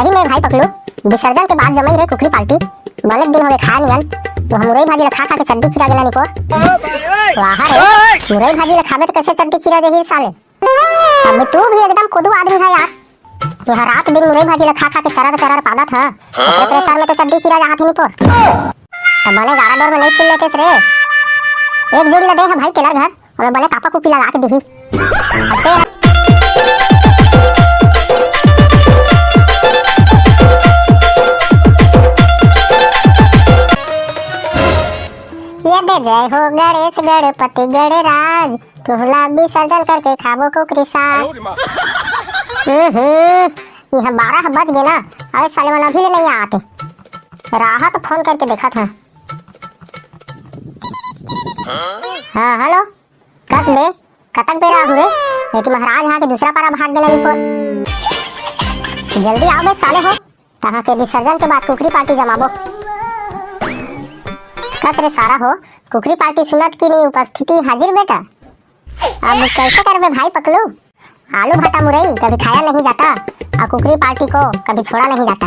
सही में भाई पकलू, विसर्जन के बाद जमई रे कुकरी पार्टी। बने दिन होवे खा नियन तो हम मुरई भाजी खा खा के चड्डी चिरा गेला निको। वाह रे, मुरई भाजी खाबे तो कैसे चड्डी चिरा देही साले। अब तू भी एकदम खुदू आदमी है यार। यह रात दिन मुरई भाजी खा खा के चरर चरर पादत है, तेरे साल में तो चड्डी चिरा जात नहीं पर। अब बने गारा डोर में नहीं चिल लेते रे। एक जोड़ी लदे है भाई केलर घर और बने कापा कुपी लगा के देही। जय हो गणेश गणपति गणराज, तुहला विसर्जन करके खाबो कुकरी साग। यहाँ 12 बज गए ना, अरे साले वाला भी नहीं आते। राहत फोन करके देखा था। हाँ हेलो, कस बे कतक पे राहु रे, लेकिन महाराज यहाँ के दूसरा पारा भाग गया रिपोर्ट। जल्दी आओ बे साले हो, तहाँ के विसर्जन के बाद कुकरी पार्टी जमाबो। कस रे सारा हो, कुकरी पार्टी सुनत की नहीं उपस्थिति हाजिर बेटा। अब कैसे करबे भाई पकलू, आलू भाटा मुरई कभी खाया नहीं जाता और कुकरी पार्टी को कभी छोड़ा नहीं जाता।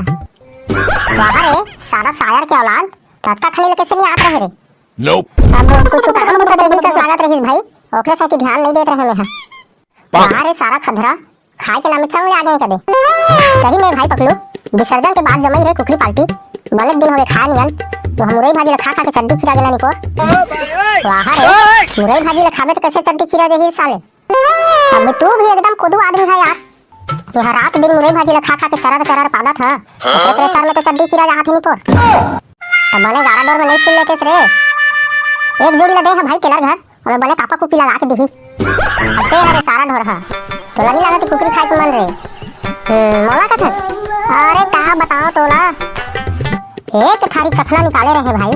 वाह रे सारा शायर के औलाद, तत्का खलील कैसे नहीं आत रहे रे। अब कुछ काम बता देही का लागत रही भाई, ओकरे साथ ध्यान नहीं देत रहे में। वाह रे सारा खधरा, खाए के नाम चंग आ गए कदे। सही में भाई पकलू, विसर्जन के बाद जमई रे कुकरी पार्टी। बने दिन होवे खा नियन तो हम मुरई भाजी खा खा के चड्डी चिरा गेला निको। वाह रे, मुरई भाजी खाबे तो कैसे चड्डी चिरा देही साले। अब तू भी एकदम खुदू आदमी है यार। यह रात दिन मुरई भाजी खा खा के चरर चरर पादत है, तेरे साल में तो चड्डी चिरा जात नहीं पर। अब बने गारा डोर में नहीं चिल लेते रे। एक जोड़ी लदे है भाई केलर घर और बने कापा कुपी लगा के देही। तेरा रे सारा ढोर है तो लगी लागत कुकरी खाए के मन रे। मोला कथस, अरे का बताओ तोला, एक थारी चखना निकाले रहे भाई।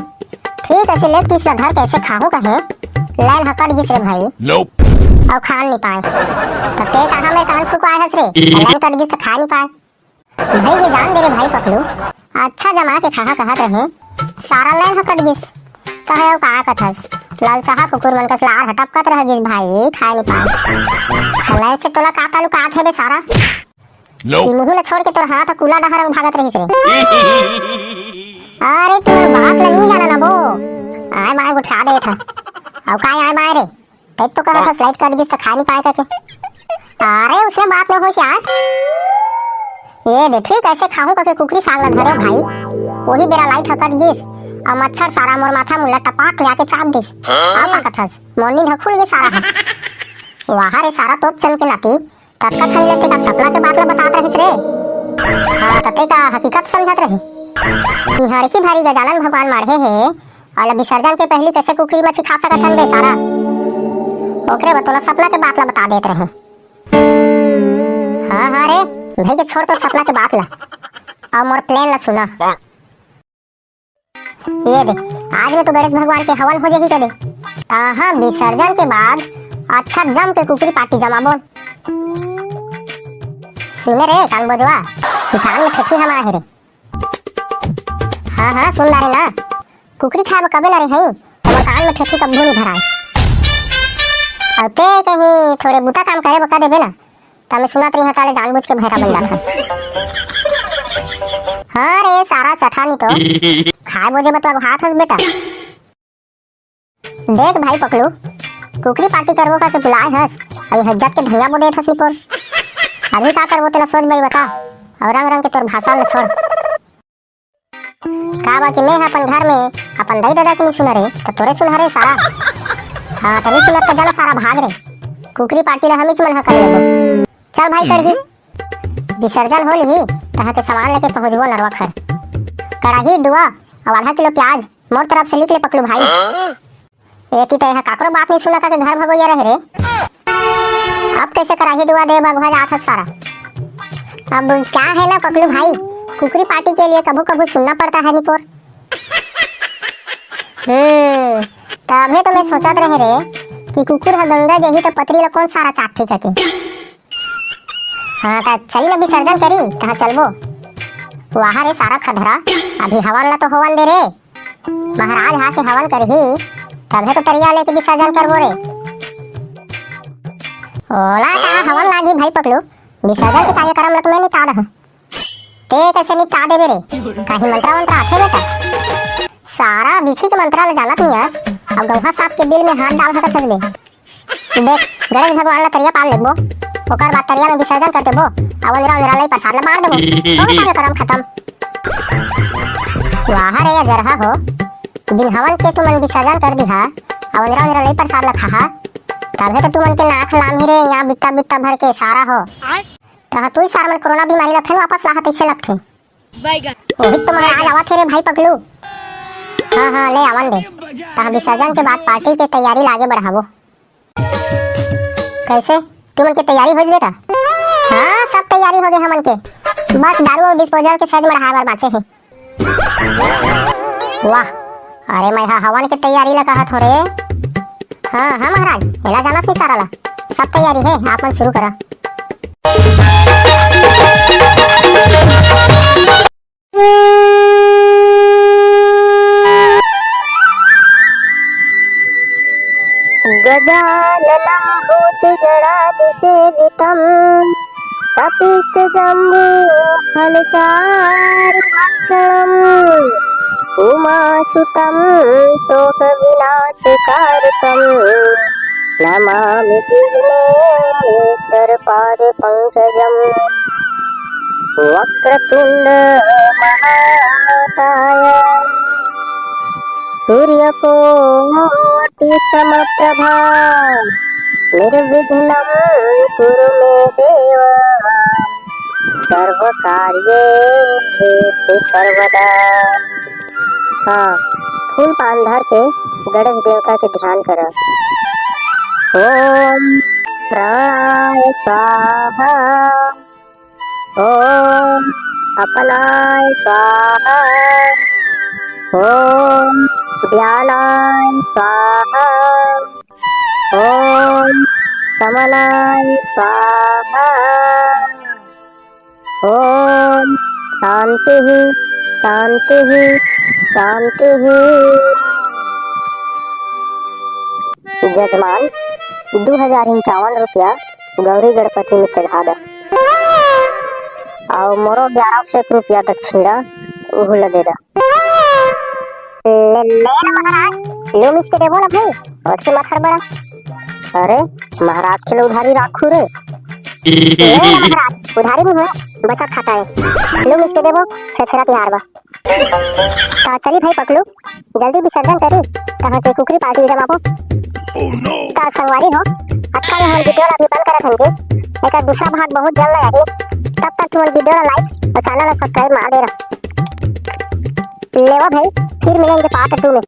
ठीक है लेग पीस धर कैसे खाऊं कहे, लाइन हकट गिस रे भाई। अब खा नहीं पाए तो ते कहां में कान फुकवाए हस रे, लाइन कट गिस तो खा नहीं पाए भाई। ये जान दे रे भाई पकलू, अच्छा जमा के खा कहत रहे, सारा लाइन हकट गिस कहे का कथस। लाल चाहा कुकुर मन का लार हटपकत रह गिस भाई, खा नहीं पाए। लाइन से तोला का तालु कात है बे सारा। मुंह ले छोड़ के तोर हाथ कूला डहर भागत रही से। अरे तू बात नहीं जाना ना बो, आए बाय उठा दे था। अब काय आए बाय रे, तब तो कहा था स्लाइड कर दी तो खा नहीं पाए करके। अरे उसने बात न हो यार, ये दे ठीक ऐसे खाऊं करके कुकरी साग ल धरे भाई। वही बेरा लाइट हकट गिस और मच्छर सारा मोर माथा मुल्ला टपाक ले आके चाप दिस। आप का कथस मोनी ढकुल गे सारा है। वाह रे सारा तोप चल के नाती, तत्का खली लेते का सपना के बात ला बतात रहिस रे। हां तते का हकीकत समझत रही। हड़की भारी गजानन भगवान मारे है और विसर्जन के पहली कैसे कुकरी मछली खा सकत हन बे सारा। ओकरे बतौला सपना के बात ला बता देत रहे। हाँ रे भाई के छोड़ तो सपना के बात ला, और मोर प्लान ला सुना। ये दे आज में तो गणेश भगवान के हवन हो जाही कदे। हाँ विसर्जन के बाद अच्छा जम के कुकरी पार्टी जमाबो। सुने रे कान बजवा, कान में ठेठी हम आहे रे। हाँ सुन ला रे ना, कुकरी खाब कबे ला रे हई, हमर कान में ठेठी कब नहीं धराए। अब ते कहीं थोड़े बुता काम करे बका देबे ना, त मैं सुनत रही हताले जानबूझ के भैरा बन जात है। हाँ रे सारा चठानी तो खाए बोझे मतलब हाथ हस बेटा। देख भाई पकलू, कुकरी पार्टी करबो का के बुलाए हस, अभी हज्जत के धैया बो देत हस पर। अभी का करबो तेला सोच भाई बता, और रंग रंग के तोर भाषा न छोड़। का बाकी मैं अपन घर में अपन दाई दादा के नहीं सुन रे, तो तोरे सुन रे सारा। हाँ तभी सुनत तो जला सारा भाग रे, कुकरी पार्टी ला हम ही मन कर लेबो। चल भाई करही, विसर्जन हो लिही तहाँ के सामान लेके पहुंचबो नरवा घर। कढ़ाई दुआ और आधा किलो प्याज मोर तरफ से लिख ले पकलू भाई। एक ही तरह काकरो बात नहीं सुना के घर भगोया रहे रे। अब कैसे कढ़ाई दुआ दे भगवा जात सारा। अब क्या है ना पकलू भाई, कुकरी पार्टी के लिए कभी कभी सुनना पड़ता है निपोर। तभी तो मैं सोचत रहे रे कि कुकुर है गंगा जही तो पतरी ला कौन सारा चाट ठीक है। हाँ तो चली ना विसर्जन करी कहाँ चलबो। वहाँ रे सारा खधरा, अभी हवन ला तो हवन दे रे, महाराज हाँ के हवन करही तभी तो तरिया लेके विसर्जन करबो रे। ओला का हवन लागी भाई पकलू, विसर्जन के कार्यक्रम ला तो मैं निपटा रहा। ते कैसे निपटा देबे रे? काहे मंत्रा मंत्रा आथे बेटा? सारा बिछी के मंत्रा ले जानत नहीं है। अब गौहा साहब के बिल में हाथ डाल सकत हबे। देख गणेश भगवान ला तरिया पाल लेबो, ओकर बाद तरिया में विसर्जन कर देबो, आ वंदरा वंदरा लई प्रसाद ला मार देबो। हो गया करम खत्म। वाह रे जरहा हो, बिन हवन के तू मन विसर्जन कर दिहा, आ वंदरा वंदरा लई प्रसाद ला खाहा, तबे तो तू मन के नाक लाम ही रे यहाँ बित्ता बित्ता भर के सारा हो। तहा तू ही सारा मन कोरोना बीमारी ला फिर वापस लाहा तैसे लगथे। ओही तो महाराज आवत रे भाई पकलू। हाँ हाँ ले आवन दे। तहा विसर्जन के बाद पार्टी के तैयारी लागे बढ़ावो। कैसे तुमन के तैयारी हो बेटा? हाँ सब तैयारी हो गए हमन के, बस दारू और डिस्पोजल के सज बढ़ाए बार बाचे है। वाह अरे मैं हवन के तैयारी ला कहत हो रे। हाँ हाँ महाराज एला जाना नहीं सारा ला, सब तैयारी है आप मन शुरू करा। गजाननं भूतगणादिसेवितं कपिस्तजम्बू फलचारुभक्षणम् उमासुतं शोकविनाशकारकं नमामि विघ्नेश्वरपादपङ्कजम् वक्रतुण्ड महाकाय सूर्यकोटि समप्रभा निर्विघ्नं कुरु मे देव सर्वकार्येषु सर्वदा। हाँ फूल पान धर के गणेश देवता के ध्यान कर। ओम प्राणाय स्वाहा, ओम अपनाय स्वाहा, ओम व्यानाय स्वाहा, ओम समनाय स्वाहा, ओम शांति शांति शांति। जजमान 2051 रुपया गौरी गणपति में चढ़ा द और मोरो 1100 रुपया दक्षिणा उहुल दे दा। ले मिस्के देबो ना भाई, अच्छे माथर बड़ा। अरे महाराज के लिए उधारी राखू रे। महाराज उधारी नहीं है, बचत खाता है। लो मिस्के देबो, छछरा तिहार बा। ता चली भाई पकड़ू, जल्दी विसर्जन करी, कहां के कुकरी पार्टी में जमाबो। ता संगवारी हो, अच्छा में हम वीडियो ला भी बंद करत हन। एक दूसरा भाग बहुत जल्द आएगी, तब तक तुम वीडियो ला लाइक और चैनल ला सब्सक्राइब मार दे रहा। लेवा भाई फिर मिलेंगे पार्ट 2 में।